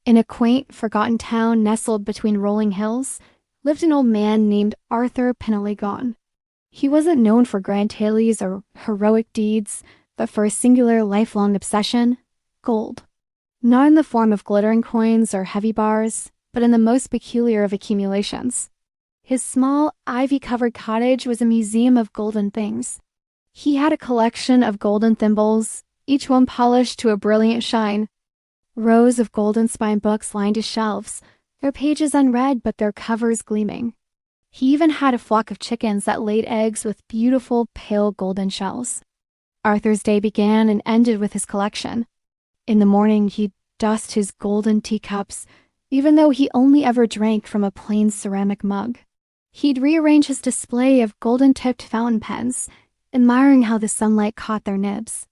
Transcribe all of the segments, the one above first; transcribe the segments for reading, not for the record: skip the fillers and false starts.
In a quaint, forgotten town nestled between rolling hills, lived an old man named Arthur Penhaligon. He wasn't known for grand tales or heroic deeds, but for a singular lifelong obsession: gold. Not in the form of glittering coins or heavy bars, but in the most peculiar of accumulations. His small, ivy-covered cottage was a museum of golden things. He had a collection of golden thimbles, each one polished to a brilliant shine. Rows of golden spine books lined his shelves, their pages unread but their covers gleaming. He even had a flock of chickens that laid eggs with beautiful, pale golden shells. Arthur's day began and ended with his collection. In the morning, he'd dust his golden teacups, even though he only ever drank from a plain ceramic mug. He'd rearrange his display of golden-tipped fountain pens, admiring how the sunlight caught their nibs.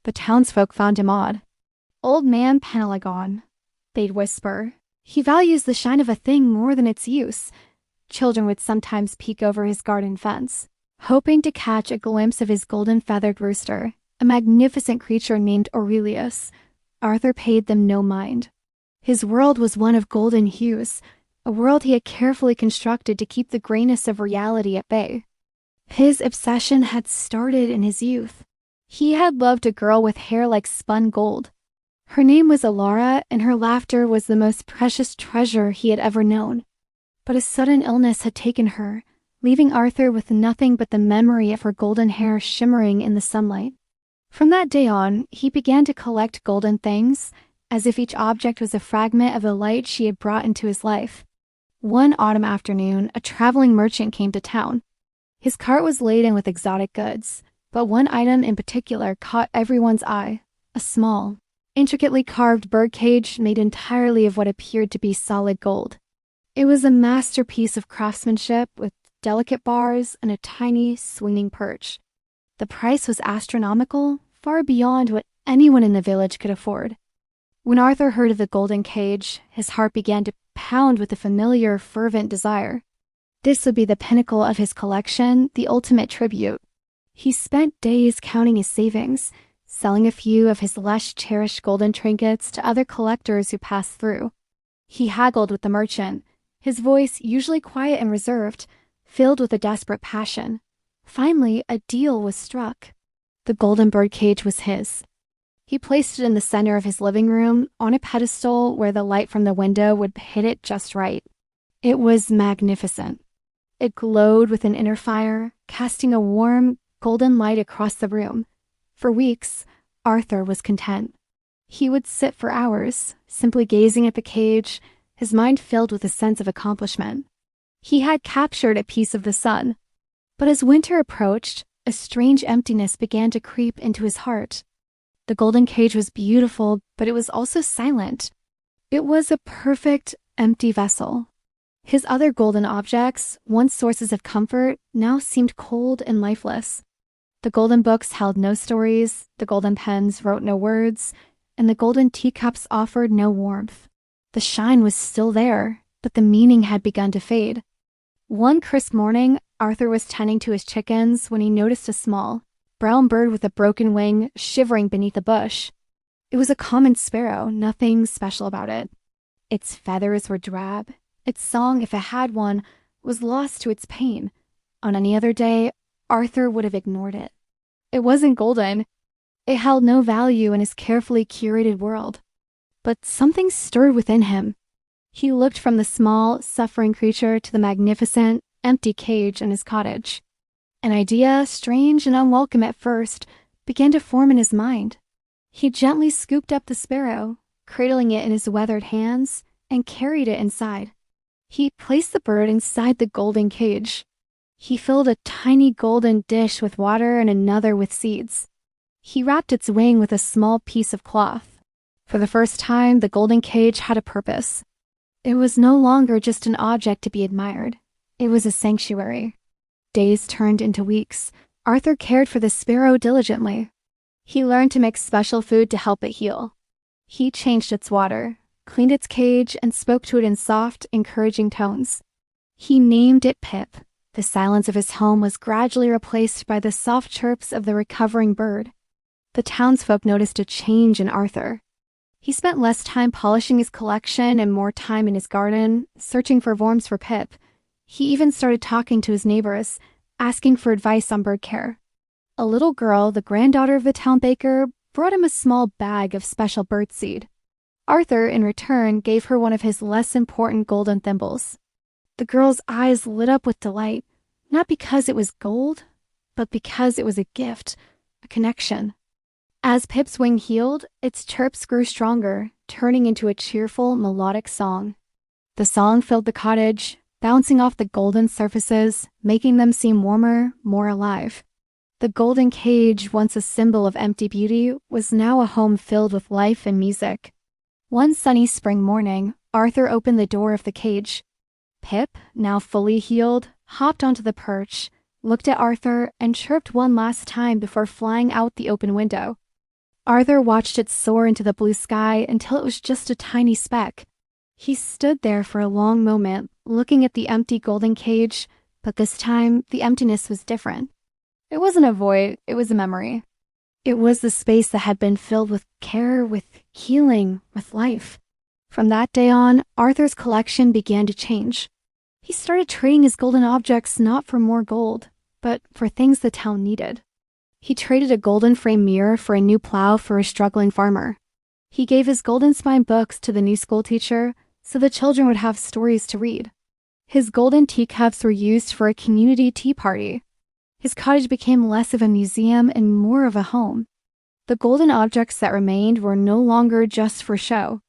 The townsfolk found him odd. "Old man Penhaligon," they'd whisper. "He values the shine of a thing more than its use." Children would sometimes peek over his garden fence, hoping to catch a glimpse of his golden-feathered rooster, a magnificent creature named Aurelius. Arthur paid them no mind. His world was one of golden hues, a world he had carefully constructed to keep the grayness of reality at bay. His obsession had started in his youth. He had loved a girl with hair like spun gold. Her name was Alara, and her laughter was the most precious treasure he had ever known. But a sudden illness had taken her, leaving Arthur with nothing but the memory of her golden hair shimmering in the sunlight. From that day on, he began to collect golden things, as if each object was a fragment of the light she had brought into his life. One autumn afternoon, a traveling merchant came to town. His cart was laden with exotic goods, but one item in particular caught everyone's eye: a small, intricately carved birdcage made entirely of what appeared to be solid gold. It was a masterpiece of craftsmanship with delicate bars and a tiny, swinging perch. The price was astronomical, far beyond what anyone in the village could afford. When Arthur heard of the golden cage, his heart began to pound with a familiar, fervent desire. This would be the pinnacle of his collection, the ultimate tribute. He spent days counting his savings, selling a few of his less cherished golden trinkets to other collectors who passed through. He haggled with the merchant, his voice, usually quiet and reserved, filled with a desperate passion. Finally, a deal was struck. The golden birdcage was his. He placed it in the center of his living room, on a pedestal where the light from the window would hit it just right. It was magnificent. It glowed with an inner fire, casting a warm, golden light across the room. For weeks, Arthur was content. He would sit for hours, simply gazing at the cage, his mind filled with a sense of accomplishment. He had captured a piece of the sun. But as winter approached, a strange emptiness began to creep into his heart. The golden cage was beautiful, but it was also silent. It was a perfect, empty vessel. His other golden objects, once sources of comfort, now seemed cold and lifeless. The golden books held no stories, the golden pens wrote no words, and the golden teacups offered no warmth. The shine was still there, but the meaning had begun to fade. One crisp morning, Arthur was tending to his chickens when he noticed a small, brown bird with a broken wing shivering beneath a bush. It was a common sparrow, nothing special about it. Its feathers were drab. Its song, if it had one, was lost to its pain. On any other day, Arthur would have ignored it. It wasn't golden. It held no value in his carefully curated world. But something stirred within him. He looked from the small, suffering creature to the magnificent, empty cage in his cottage. An idea, strange and unwelcome at first, began to form in his mind. He gently scooped up the sparrow, cradling it in his weathered hands, and carried it inside. He placed the bird inside the golden cage. He filled a tiny golden dish with water and another with seeds. He wrapped its wing with a small piece of cloth. For the first time, the golden cage had a purpose. It was no longer just an object to be admired. It was a sanctuary. Days turned into weeks. Arthur cared for the sparrow diligently. He learned to make special food to help it heal. He changed its water, cleaned its cage, and spoke to it in soft, encouraging tones. He named it Pip. The silence of his home was gradually replaced by the soft chirps of the recovering bird. The townsfolk noticed a change in Arthur. He spent less time polishing his collection and more time in his garden, searching for worms for Pip. He even started talking to his neighbors, asking for advice on bird care. A little girl, the granddaughter of the town baker, brought him a small bag of special birdseed. Arthur, in return, gave her one of his less important golden thimbles. The girl's eyes lit up with delight, not because it was gold, but because it was a gift, a connection. As Pip's wing healed, its chirps grew stronger, turning into a cheerful, melodic song. The song filled the cottage, bouncing off the golden surfaces, making them seem warmer, more alive. The golden cage, once a symbol of empty beauty, was now a home filled with life and music. One sunny spring morning, Arthur opened the door of the cage. Pip, now fully healed, hopped onto the perch, looked at Arthur, and chirped one last time before flying out the open window. Arthur watched it soar into the blue sky until it was just a tiny speck. He stood there for a long moment, looking at the empty golden cage, but this time the emptiness was different. It wasn't a void, it was a memory. It was the space that had been filled with care, with healing, with life. From that day on, Arthur's collection began to change. He started trading his golden objects not for more gold, but for things the town needed. He traded a golden frame mirror for a new plow for a struggling farmer. He gave his golden spine books to the new school teacher so the children would have stories to read. His golden teacups were used for a community tea party. His cottage became less of a museum and more of a home. The golden objects that remained were no longer just for show.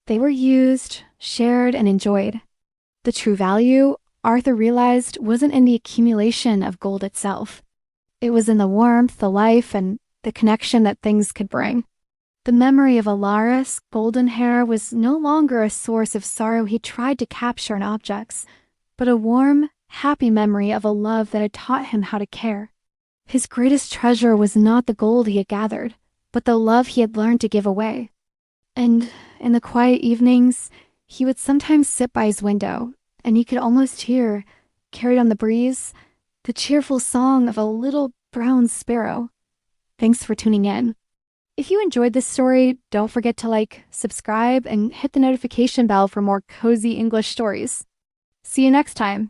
They were used, shared, and enjoyed. The true value, Arthur realized, wasn't in the accumulation of gold itself. It was in the warmth, the life, and the connection that things could bring. The memory of Alara's golden hair was no longer a source of sorrow he tried to capture in objects, but a warm, happy memory of a love that had taught him how to care. His greatest treasure was not the gold he had gathered, but the love he had learned to give away. And in the quiet evenings, he would sometimes sit by his window, and he could almost hear, carried on the breeze, the cheerful song of a little brown sparrow. Thanks for tuning in. If you enjoyed this story, don't forget to subscribe, and hit the notification bell for more cozy English stories. See you next time.